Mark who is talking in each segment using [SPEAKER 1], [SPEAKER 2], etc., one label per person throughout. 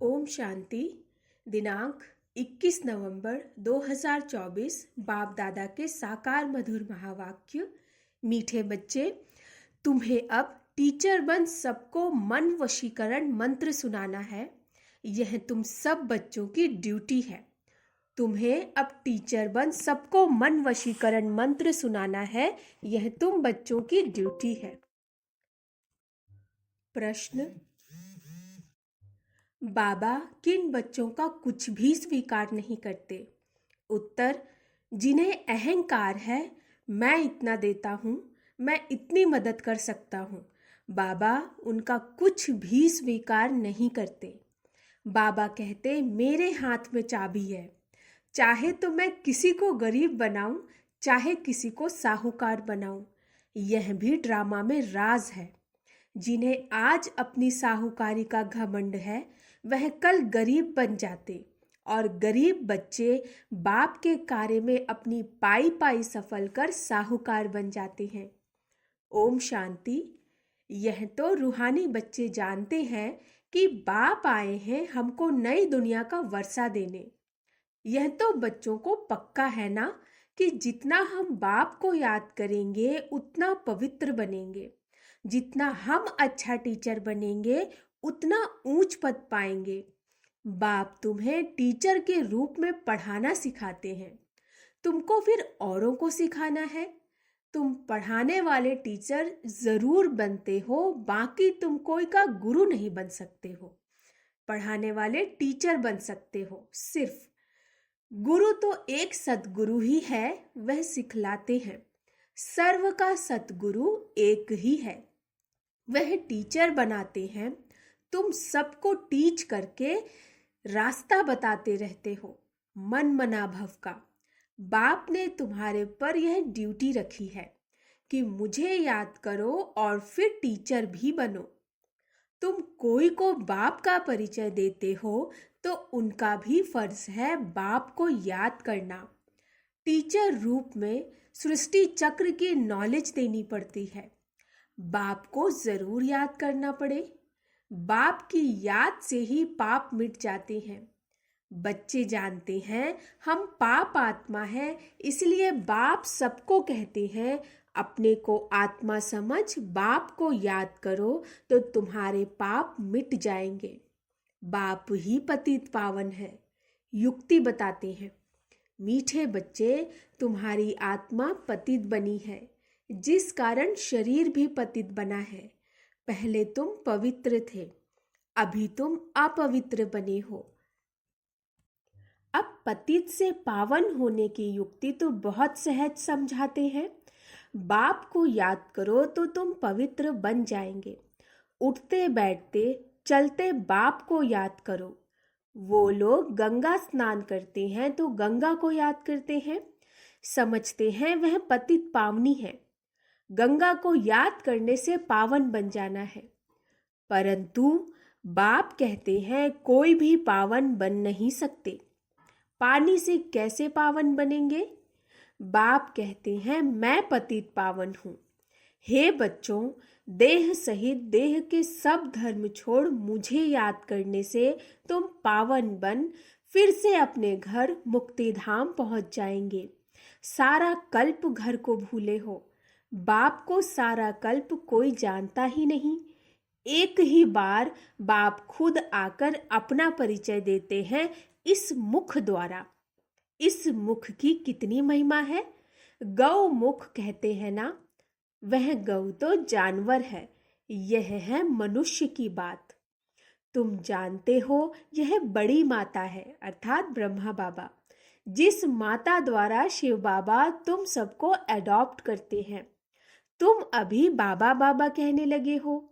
[SPEAKER 1] ओम शांति। दिनांक 21 नवंबर 2024। बाप दादा के साकार मधुर महावाक्य। मीठे बच्चे, तुम्हें अब टीचर बन सबको मन वशीकरण मंत्र सुनाना है। यह तुम सब बच्चों की ड्यूटी है। तुम्हें अब टीचर बन सबको मन वशीकरण मंत्र सुनाना है। यह तुम बच्चों की ड्यूटी है। प्रश्न: बाबा किन बच्चों का कुछ भी स्वीकार नहीं करते? उत्तर: जिन्हें अहंकार है, मैं इतना देता हूँ, मैं इतनी मदद कर सकता हूँ। बाबा उनका कुछ भी स्वीकार नहीं करते। बाबा कहते, मेरे हाथ में चाबी है। चाहे तो मैं किसी को गरीब बनाऊं, चाहे किसी को साहूकार बनाऊं। यह भी ड्रामा में राज है। जिन्हें आज अपनी साहूकारी का घमंड है, वह कल गरीब बन जाते, और गरीब बच्चे बाप के कार्य में अपनी पाई पाई सफल कर साहूकार बन जाते हैं। ओम शांति। यह तो रूहानी बच्चे जानते हैं कि बाप आए हैं हमको नई दुनिया का वर्षा देने। यह तो बच्चों को पक्का है ना कि जितना हम बाप को याद करेंगे उतना पवित्र बनेंगे। जितना हम अच्छा टीचर बनेंगे उतना ऊंच पद पाएंगे। बाप तुम्हें टीचर के रूप में पढ़ाना सिखाते हैं, तुमको फिर औरों को सिखाना है। तुम पढ़ाने वाले टीचर जरूर बनते हो, बाकी तुम कोई का गुरु नहीं बन सकते हो। पढ़ाने वाले टीचर बन सकते हो सिर्फ। गुरु तो एक सतगुरु ही है, वह सिखलाते हैं। सर्व का सतगुरु एक ही है, वह टीचर बनाते हैं। तुम सबको टीच करके रास्ता बताते रहते हो। मन मना भव का बाप ने तुम्हारे पर यह ड्यूटी रखी है कि मुझे याद करो और फिर टीचर भी बनो। तुम कोई को बाप का परिचय देते हो तो उनका भी फर्ज है बाप को याद करना। टीचर रूप में सृष्टि चक्र की नॉलेज देनी पड़ती है। बाप को जरूर याद करना पड़े। बाप की याद से ही पाप मिट जाते हैं। बच्चे जानते हैं हम पाप आत्मा है, इसलिए बाप सबको कहते हैं अपने को आत्मा समझ बाप को याद करो तो तुम्हारे पाप मिट जाएंगे। बाप ही पतित पावन है। युक्ति बताते हैं, मीठे बच्चे, तुम्हारी आत्मा पतित बनी है, जिस कारण शरीर भी पतित बना है। पहले तुम पवित्र थे, अभी तुम अपवित्र बने हो। अब पतित से पावन होने की युक्ति तो बहुत सहज समझाते हैं। बाप को याद करो तो तुम पवित्र बन जाएंगे। उठते बैठते चलते बाप को याद करो। वो लोग गंगा स्नान करते हैं तो गंगा को याद करते हैं, समझते हैं वह पतित पावनी है। गंगा को याद करने से पावन बन जाना है। परंतु बाप कहते हैं कोई भी पावन बन नहीं सकते। पानी से कैसे पावन बनेंगे? बाप कहते हैं मैं पतित पावन हूँ। हे बच्चों, देह सहित देह के सब धर्म छोड़ मुझे याद करने से तुम पावन बन फिर से अपने घर मुक्ति धाम पहुंच जाएंगे। सारा कल्प घर को भूले हो। बाप को सारा कल्प कोई जानता ही नहीं। एक ही बार बाप खुद आकर अपना परिचय देते हैं इस मुख द्वारा। इस मुख की कितनी महिमा है। गौ मुख कहते हैं ना, वह गौ तो जानवर है, यह है मनुष्य की बात। तुम जानते हो यह बड़ी माता है, अर्थात ब्रह्मा बाबा, जिस माता द्वारा शिव बाबा तुम सबको एडॉप्ट करते हैं। तुम अभी बाबा बाबा कहने लगे हो।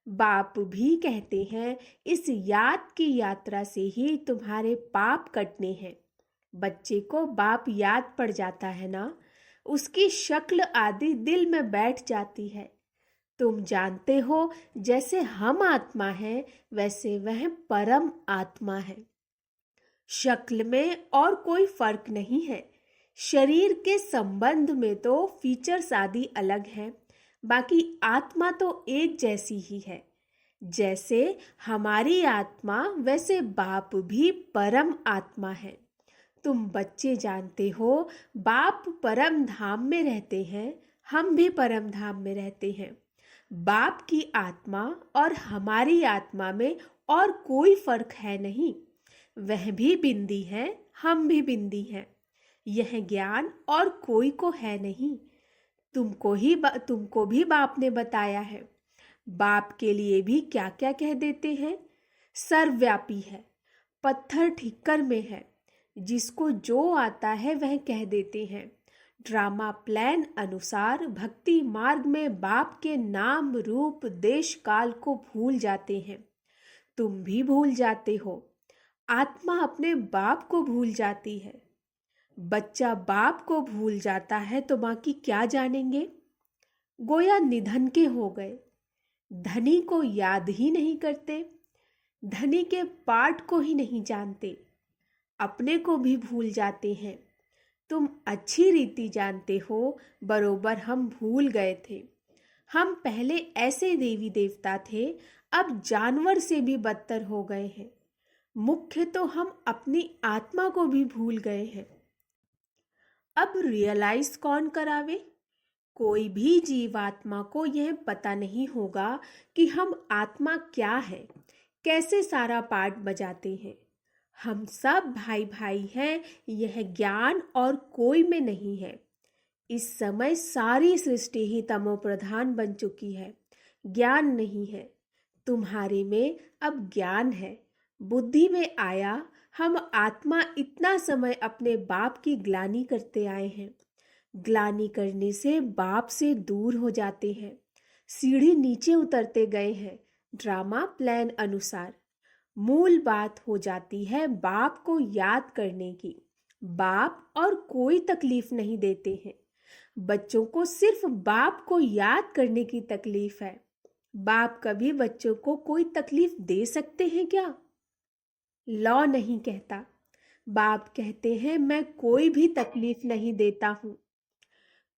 [SPEAKER 1] बाप भी कहते हैं इस याद की यात्रा से ही तुम्हारे पाप कटने हैं। बच्चे को बाप याद पड़ जाता है ना, उसकी शक्ल आदि दिल में बैठ जाती है। तुम जानते हो जैसे हम आत्मा हैं वैसे वह परम आत्मा है। शक्ल में और कोई फर्क नहीं है। शरीर के संबंध में तो फीचर्स आदि अलग हैं, बाकी आत्मा तो एक जैसी ही है। जैसे हमारी आत्मा वैसे बाप भी परम आत्मा है। तुम बच्चे जानते हो, बाप परम धाम में रहते हैं, हम भी परम धाम में रहते हैं। बाप की आत्मा और हमारी आत्मा में और कोई फर्क है नहीं। वह भी बिंदी है, हम भी बिंदी हैं। यह ज्ञान और कोई को है नहीं। तुमको भी बाप ने बताया है। बाप के लिए भी क्या क्या कह देते हैं। सर्वव्यापी है, पत्थर ठिक्कर में है, जिसको जो आता है वह कह देते हैं। ड्रामा प्लान अनुसार भक्ति मार्ग में बाप के नाम रूप देश काल को भूल जाते हैं। तुम भी भूल जाते हो। आत्मा अपने बाप को भूल जाती है। बच्चा बाप को भूल जाता है तो बाकी क्या जानेंगे। गोया निधन के हो गए। धनी को याद ही नहीं करते, धनी के पाठ को ही नहीं जानते, अपने को भी भूल जाते हैं। तुम अच्छी रीति जानते हो, बरोबर हम भूल गए थे। हम पहले ऐसे देवी देवता थे, अब जानवर से भी बदतर हो गए हैं। मुख्य तो हम अपनी आत्मा को भी भूल गए हैं। अब रियलाइज कौन करावे। कोई भी जीवात्मा को यह पता नहीं होगा कि हम आत्मा क्या है, कैसे सारा पार्ट बजाते हैं। हम सब भाई भाई हैं, यह ज्ञान और कोई में नहीं है। इस समय सारी सृष्टि ही तमो प्रधान बन चुकी है, ज्ञान नहीं है। तुम्हारे में अब ज्ञान है, बुद्धि में आया। हम आत्मा इतना समय अपने बाप की ग्लानि करते आए हैं। ग्लानि करने से बाप से दूर हो जाते हैं, सीढ़ी नीचे उतरते गए हैं। ड्रामा प्लान अनुसार मूल बात हो जाती है बाप को याद करने की। बाप और कोई तकलीफ नहीं देते हैं। बच्चों को सिर्फ बाप को याद करने की तकलीफ है। बाप कभी बच्चों को कोई तकलीफ दे सकते हैं क्या? लॉ नहीं कहता। बाप कहते हैं मैं कोई भी तकलीफ नहीं देता हूँ।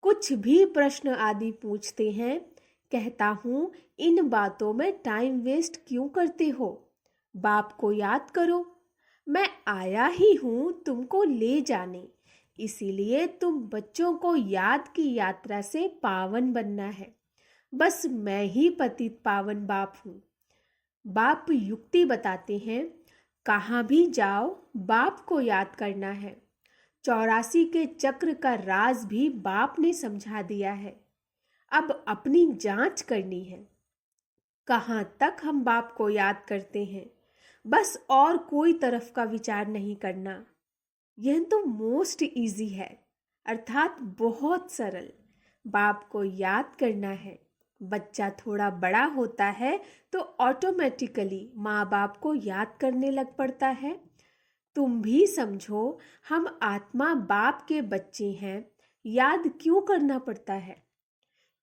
[SPEAKER 1] कुछ भी प्रश्न आदि पूछते हैं, कहता हूँ इन बातों में टाइम वेस्ट क्यों करते हो। बाप को याद करो। मैं आया ही हूँ तुमको ले जाने, इसीलिए तुम बच्चों को याद की यात्रा से पावन बनना है। बस मैं ही पतित पावन बाप हूँ। बाप युक्ति बताते हैं, कहाँ भी जाओ बाप को याद करना है। 84 के चक्र का राज भी बाप ने समझा दिया है। अब अपनी जांच करनी है, कहाँ तक हम बाप को याद करते हैं। बस और कोई तरफ का विचार नहीं करना। यह तो मोस्ट इजी है, अर्थात बहुत सरल। बाप को याद करना है। बच्चा थोड़ा बड़ा होता है तो ऑटोमेटिकली माँ बाप को याद करने लग पड़ता है। तुम भी समझो, हम आत्मा बाप के बच्चे हैं। याद क्यों करना पड़ता है?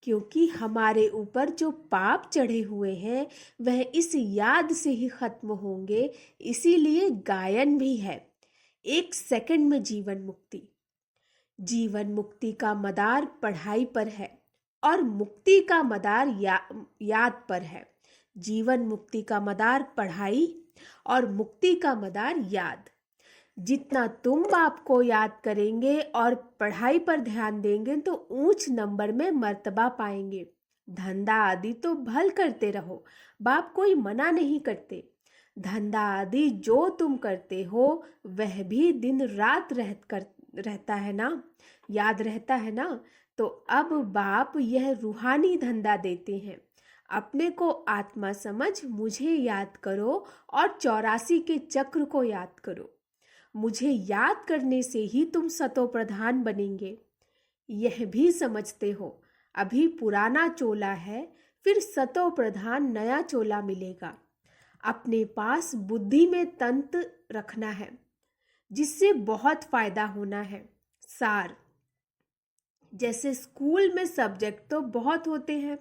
[SPEAKER 1] क्योंकि हमारे ऊपर जो पाप चढ़े हुए हैं वह इस याद से ही खत्म होंगे। इसीलिए गायन भी है, 1 सेकंड में जीवन मुक्ति। जीवन मुक्ति का मदार पढ़ाई पर है और मुक्ति का मदार याद पर है। जीवन मुक्ति का मदार पढ़ाई और मुक्ति का मदार याद। जितना तुम बाप को याद करेंगे और पढ़ाई पर ध्यान देंगे तो ऊंच नंबर में मर्तबा पाएंगे। धंधा आदि तो भल करते रहो, बाप कोई मना नहीं करते। धंधा आदि जो तुम करते हो वह भी दिन रात रहता है ना, याद रहता है ना। तो अब बाप यह रूहानी धंधा देते हैं। अपने को आत्मा समझ मुझे याद करो और 84 के चक्र को याद करो। मुझे याद करने से ही तुम सतो प्रधान बनेंगे। यह भी समझते हो, अभी पुराना चोला है, फिर सतो प्रधान नया चोला मिलेगा। अपने पास बुद्धि में तंत्र रखना है, जिससे बहुत फायदा होना है। सार जैसे स्कूल में सब्जेक्ट तो बहुत होते हैं,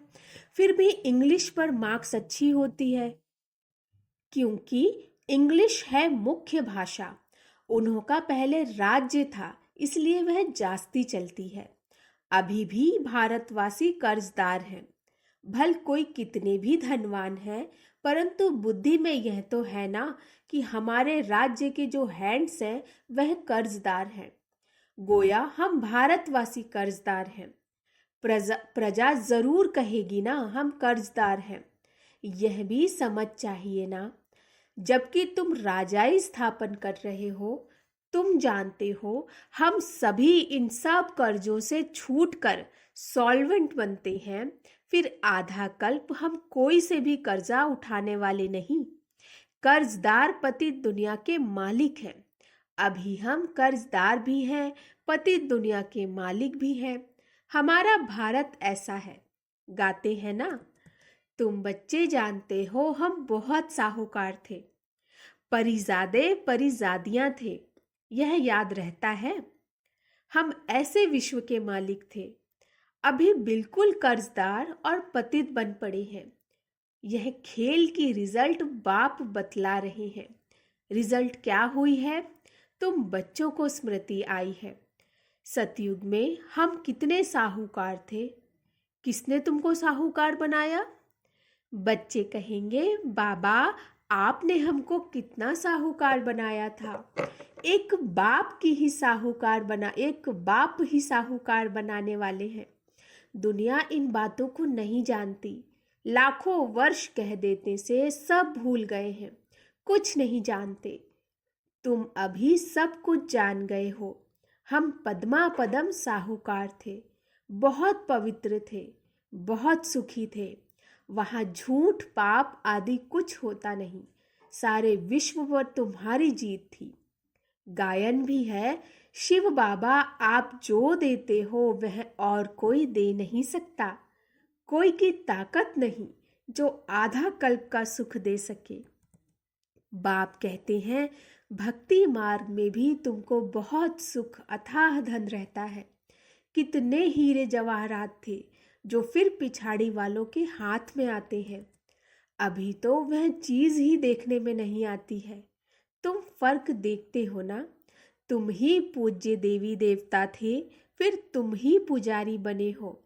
[SPEAKER 1] फिर भी इंग्लिश पर मार्क्स अच्छी होती है, क्योंकि इंग्लिश है मुख्य भाषा। उन्हों का पहले राज्य था, इसलिए वह जास्ती चलती है। अभी भी भारतवासी कर्जदार हैं। भल कोई कितने भी धनवान है, परंतु बुद्धि में यह तो है ना कि हमारे राज्य के जो हैंड्स हैं वह कर्जदार हैं। गोया हम भारतवासी कर्जदार हैं। प्रजा प्रजा जरूर कहेगी ना हम कर्जदार हैं। यह भी समझ चाहिए ना। जबकि तुम राजाई स्थापन कर रहे हो, तुम जानते हो हम सभी इन सब कर्जों से छूटकर सॉल्वेंट बनते हैं। फिर आधा कल्प हम कोई से भी कर्जा उठाने वाले नहीं। कर्जदार पतित दुनिया के मालिक हैं। अभी हम कर्जदार भी हैं, पतित दुनिया के मालिक भी हैं। हमारा भारत ऐसा है। गाते हैं ना, तुम बच्चे जानते हो हम बहुत साहूकार थे, परिजादे परिजादियां थे, यह याद रहता है। हम ऐसे विश्व के मालिक थे, अभी बिल्कुल कर्जदार और पतित बन पड़े हैं। यह खेल की रिजल्ट बाप बतला रहे हैं। रिजल्ट क्या हुई है, तुम बच्चों को स्मृति आई है। सतयुग में हम कितने साहूकार थे, किसने तुमको साहूकार बनाया? बच्चे कहेंगे, बाबा आपने हमको कितना साहूकार बनाया था। एक बाप ही साहूकार बनाने वाले हैं। दुनिया इन बातों को नहीं जानती। लाखों वर्ष कह देते से सब भूल गए हैं, कुछ नहीं जानते। तुम अभी सब कुछ जान गए हो। हम पद्मा पदम साहूकार थे, बहुत पवित्र थे, बहुत सुखी थे। वहां झूठ पाप आदि कुछ होता नहीं। सारे विश्व पर तुम्हारी जीत थी। गायन भी है, शिव बाबा आप जो देते हो वह और कोई दे नहीं सकता। कोई की ताकत नहीं जो आधा कल्प का सुख दे सके। बाप कहते हैं, भक्ति मार्ग में भी तुमको बहुत सुख अथाह धन रहता है। कितने हीरे जवाहरात थे जो फिर पिछाड़ी वालों के हाथ में आते हैं। अभी तो वह चीज ही देखने में नहीं आती है। तुम फर्क देखते हो ना। तुम ही पूज्य देवी देवता थे, फिर तुम ही पुजारी बने हो।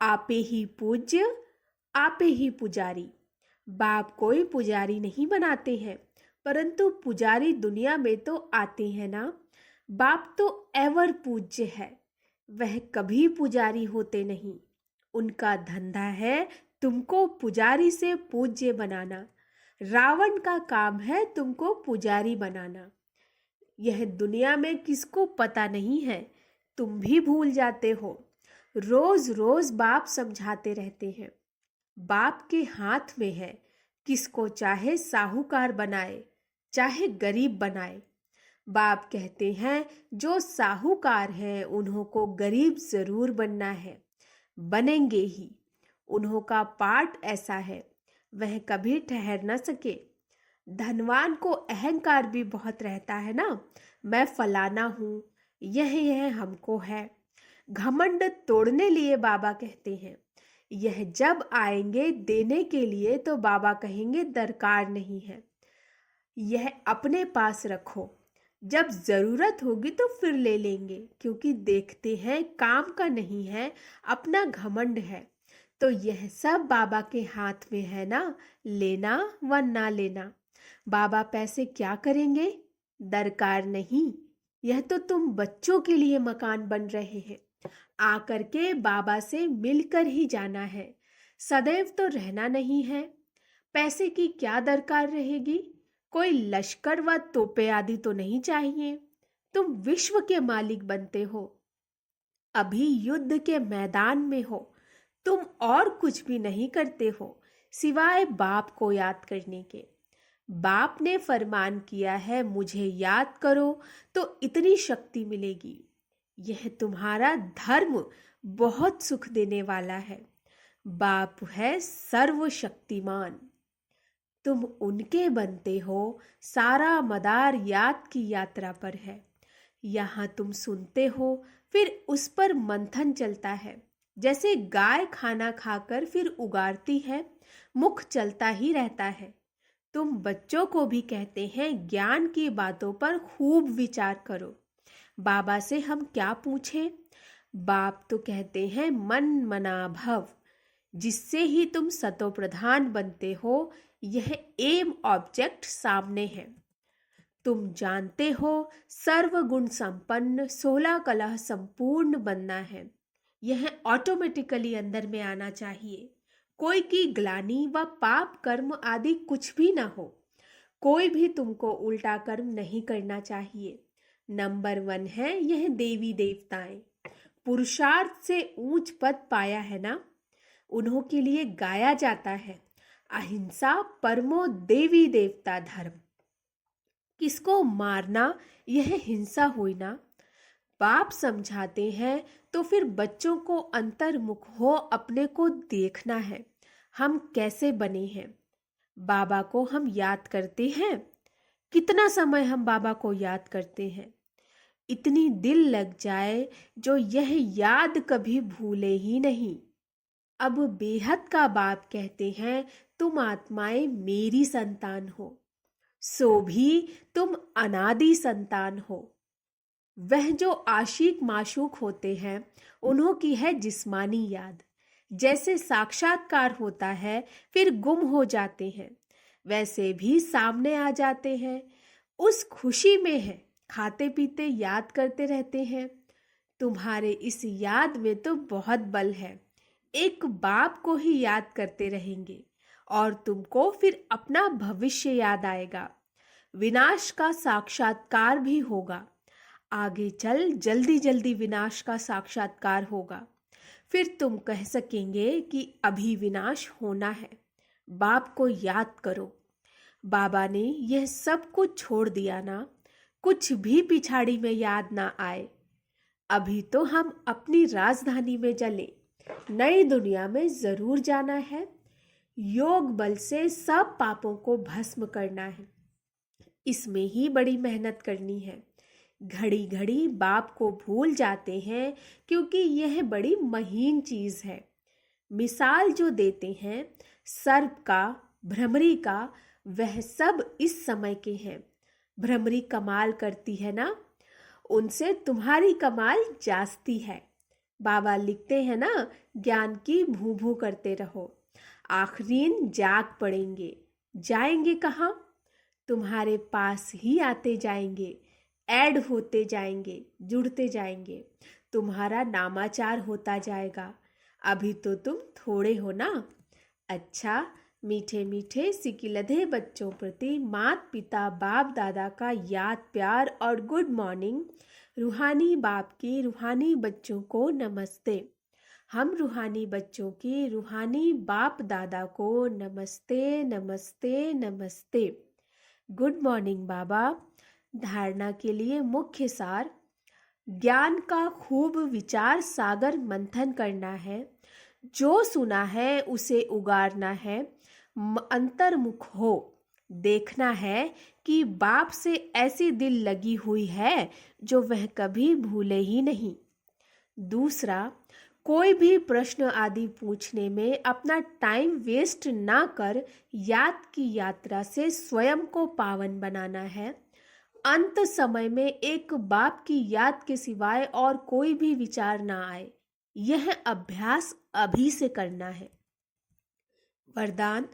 [SPEAKER 1] आपे ही पूज्य, आपे ही पुजारी। बाप कोई पुजारी नहीं बनाते हैं, परंतु पुजारी दुनिया में तो आते हैं ना। बाप तो एवर पूज्य है, वह कभी पुजारी होते नहीं। उनका धंधा है तुमको पुजारी से पूज्य बनाना। रावण का काम है तुमको पुजारी बनाना। यह दुनिया में किसको पता नहीं है, तुम भी भूल जाते हो। रोज रोज बाप समझाते रहते हैं। बाप के हाथ में है, किसको चाहे साहूकार बनाए, चाहे गरीब बनाए। बाप कहते हैं, जो साहूकार हैं उन्हों को गरीब जरूर बनना है, बनेंगे ही। उन्हों का पाठ ऐसा है, वह कभी ठहर न सके। धनवान को अहंकार भी बहुत रहता है ना, मैं फलाना हूँ, यह हमको है। घमंड तोड़ने लिए बाबा कहते हैं, यह जब आएंगे देने के लिए तो बाबा कहेंगे दरकार नहीं है, यह अपने पास रखो, जब जरूरत होगी तो फिर ले लेंगे। क्योंकि देखते हैं काम का नहीं है, अपना घमंड है। तो यह सब बाबा के हाथ में है ना, लेना व ना लेना। बाबा पैसे क्या करेंगे, दरकार नहीं। यह तो तुम बच्चों के लिए मकान बन रहे हैं। आकर के बाबा से मिलकर ही जाना है, सदैव तो रहना नहीं है। पैसे की क्या दरकार रहेगी, कोई लश्कर व तोपे आदि तो नहीं चाहिए। तुम विश्व के मालिक बनते हो, अभी युद्ध के मैदान में हो। तुम और कुछ भी नहीं करते हो सिवाय बाप को याद करने के। बाप ने फरमान किया है, मुझे याद करो तो इतनी शक्ति मिलेगी। यह तुम्हारा धर्म बहुत सुख देने वाला है। बाप है सर्वशक्तिमान, तुम उनके बनते हो। सारा मदार याद की यात्रा पर है। यहाँ तुम सुनते हो, फिर उस पर मंथन चलता है। जैसे गाय खाना खाकर फिर उगारती है, मुख चलता ही रहता है। तुम बच्चों को भी कहते हैं, ज्ञान की बातों पर खूब विचार करो। बाबा से हम क्या पूछें? बाप तो कहते हैं मन मना भव, जिससे ही तुम सतोप्रधान बनते हो, यह एम ऑब्जेक्ट सामने है। तुम जानते हो सर्वगुण संपन्न 16 कला संपूर्ण बनना है। यह ऑटोमेटिकली अंदर में आना चाहिए। कोई की ग्लानि व पाप कर्म आदि कुछ भी ना हो। कोई भी तुमको उल्टा कर्म नहीं करना चाहिए। नंबर 1 है यह देवी देवताएं। पुरुषार्थ से ऊंच पद पाया है ना, उन्हों के लिए गाया जाता है, अहिंसा परमो देवी देवता धर्म। किसको मारना यह हिंसा हुई ना। बाप समझाते हैं तो फिर बच्चों को अंतर्मुख हो अपने को देखना है, हम कैसे बने हैं। बाबा को हम याद करते हैं। कितना समय हम बाबा को याद करते हैं। इतनी दिल लग जाए जो यह याद कभी भूले ही नहीं। अब बेहद का बाप कहते हैं तुम आत्माएं मेरी संतान हो, सो भी तुम अनादि संतान हो। वह जो आशिक माशूक होते हैं उन्हों की है जिस्मानी याद। जैसे साक्षात्कार होता है फिर गुम हो जाते हैं, वैसे भी सामने आ जाते हैं। उस खुशी में है, खाते पीते याद करते रहते हैं। तुम्हारे इस याद में तो बहुत बल है। एक बाप को ही याद करते रहेंगे और तुमको फिर अपना भविष्य याद आएगा। विनाश का साक्षात्कार भी होगा। आगे चल जल्दी जल्दी विनाश का साक्षात्कार होगा। फिर तुम कह सकेंगे कि अभी विनाश होना है। बाप को याद करो। बाबा ने यह सब कुछ छोड़ दिया ना, कुछ भी पिछाड़ी में याद ना आए। अभी तो हम अपनी राजधानी में चले, नई दुनिया में जरूर जाना है। योग बल से सब पापों को भस्म करना है। इसमें ही बड़ी मेहनत करनी है। घड़ी घड़ी बाप को भूल जाते हैं क्योंकि यह बड़ी महीन चीज है। मिसाल जो देते हैं सर्प का, भ्रमरी का, वह सब इस समय के हैं। भ्रमरी कमाल करती है ना, उनसे तुम्हारी कमाल जास्ती है। बाबा लिखते हैं ना, ज्ञान की भू भू करते रहो, आखिरीन जाग पड़ेंगे। जाएंगे कहाँ? तुम्हारे पास ही आते जाएंगे, ऐड होते जाएंगे, जुड़ते जाएंगे। तुम्हारा नामाचार होता जाएगा। अभी तो तुम थोड़े हो ना। अच्छा, मीठे मीठे सिकिलधे बच्चों प्रति मात पिता बाप दादा का याद प्यार और गुड मॉर्निंग। रूहानी बाप की रूहानी बच्चों को नमस्ते। हम रूहानी बच्चों की रूहानी बाप दादा को नमस्ते नमस्ते नमस्ते। गुड मॉर्निंग बाबा। धारणा के लिए मुख्य सार, ज्ञान का खूब विचार सागर मंथन करना है। जो सुना है उसे उगारना है। अंतर्मुख हो, देखना है कि बाप से ऐसी दिल लगी हुई है जो वह कभी भूले ही नहीं। दूसरा, कोई भी प्रश्न आदि पूछने में अपना टाइम वेस्ट ना कर याद की यात्रा से स्वयं को पावन बनाना है। अंत समय में एक बाप की याद के सिवाय और कोई भी विचार ना आए, यह अभ्यास अभी से करना है। वरदान,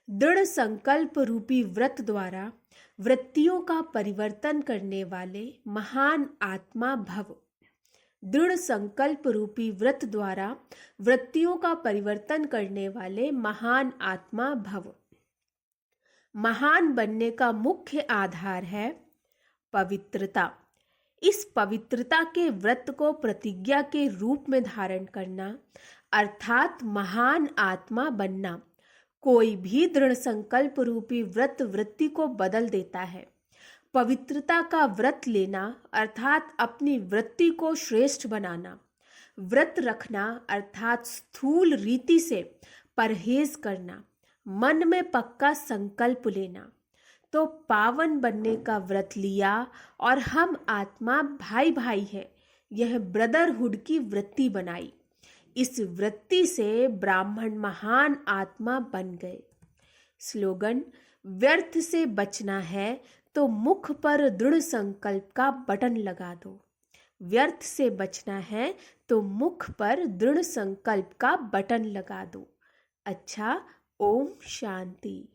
[SPEAKER 1] दृढ़ संकल्प रूपी व्रत द्वारा वृत्तियों का परिवर्तन करने वाले महान आत्मा भव। दृढ़ संकल्प रूपी व्रत द्वारा वृत्तियों का परिवर्तन करने वाले महान आत्मा भव। महान बनने का मुख्य आधार है पवित्रता। इस पवित्रता के व्रत को प्रतिज्ञा के रूप में धारण करना अर्थात महान आत्मा बनना। कोई भी दृढ़ संकल्प रूपी व्रत वृत्ति को बदल देता है। पवित्रता का व्रत लेना अर्थात अपनी वृत्ति को श्रेष्ठ बनाना। व्रत रखना अर्थात स्थूल रीति से परहेज करना। मन में पक्का संकल्प लेना। तो पावन बनने का व्रत लिया और हम आत्मा भाई भाई हैं, यह ब्रदरहुड की वृत्ति बनाई। इस वृत्ति से ब्राह्मण महान आत्मा बन गए। स्लोगन, व्यर्थ से बचना है तो मुख पर दृढ़ संकल्प का बटन लगा दो। व्यर्थ से बचना है तो मुख पर दृढ़ संकल्प का बटन लगा दो। अच्छा, ओम शांति।